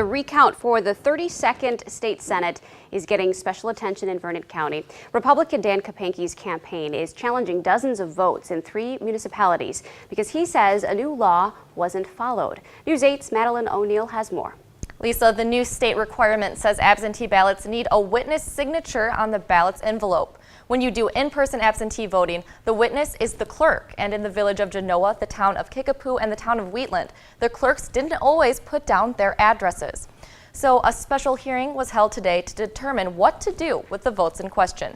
The recount for the 32nd State Senate is getting special attention in Vernon County. Republican Dan Kapanke's campaign is challenging dozens of votes in 3 municipalities because he says a new law wasn't followed. News 8's Madeline O'Neill has more. Lisa, the new state requirement says absentee ballots need a witness signature on the ballot's envelope. When you do in-person absentee voting, the witness is the clerk. And in the village of Genoa, the town of Kickapoo, and the town of Wheatland, the clerks didn't always put down their addresses. So a special hearing was held today to determine what to do with the votes in question.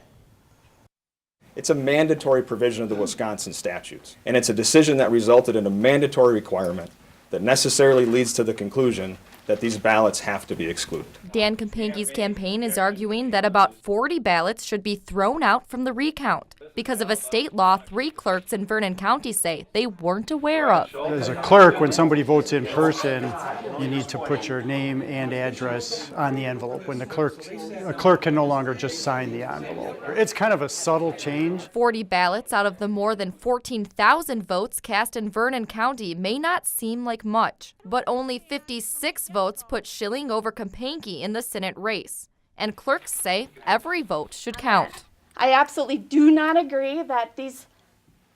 It's a mandatory provision of the Wisconsin statutes, and it's a decision that resulted in a mandatory requirement that necessarily leads to the conclusion that these ballots have to be excluded. Dan Kapanke's campaign is arguing that about 40 ballots should be thrown out from the recount because of a state law 3 clerks in Vernon County say they weren't aware of. As a clerk, when somebody votes in person, you need to put your name and address on the envelope. When a clerk can no longer just sign the envelope. It's kind of a subtle change. 40 ballots out of the more than 14,000 votes cast in Vernon County may not seem like much, but only 56 votes put Shilling over Kapanke in the Senate race. And clerks say every vote should count. I absolutely do not agree that these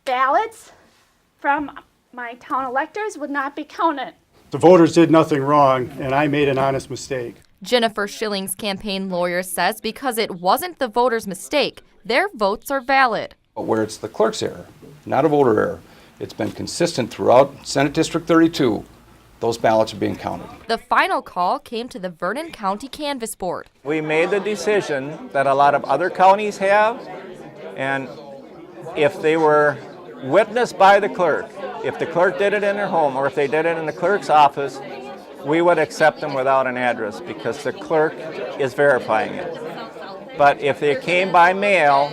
ballots from my town electors would not be counted. The voters did nothing wrong, and I made an honest mistake. Jennifer Shilling's campaign lawyer says because it wasn't the voters' mistake, their votes are valid. Where it's the clerk's error, not a voter error. It's been consistent throughout Senate District 32. Those ballots are being counted. The final call came to the Vernon County Canvass Board. We made the decision that a lot of other counties have, and if they were witnessed by the clerk, if the clerk did it in their home or if they did it in the clerk's office, we would accept them without an address because the clerk is verifying it. But if they came by mail,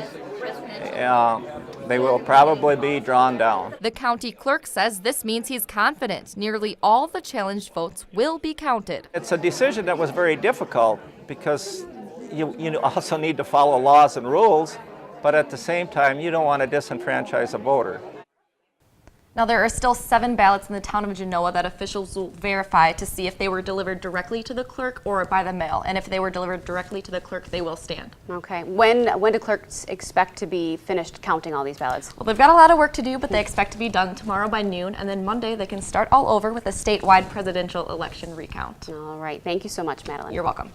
they will probably be drawn down. The county clerk says this means he's confident nearly all the challenged votes will be counted. It's a decision that was very difficult because you also need to follow laws and rules, but at the same time, you don't want to disenfranchise a voter. Now, there are still 7 ballots in the town of Genoa that officials will verify to see if they were delivered directly to the clerk or by the mail. And if they were delivered directly to the clerk, they will stand. Okay. When do clerks expect to be finished counting all these ballots? Well, they've got a lot of work to do, but they expect to be done tomorrow by noon. And then Monday, they can start all over with a statewide presidential election recount. All right. Thank you so much, Madeline. You're welcome.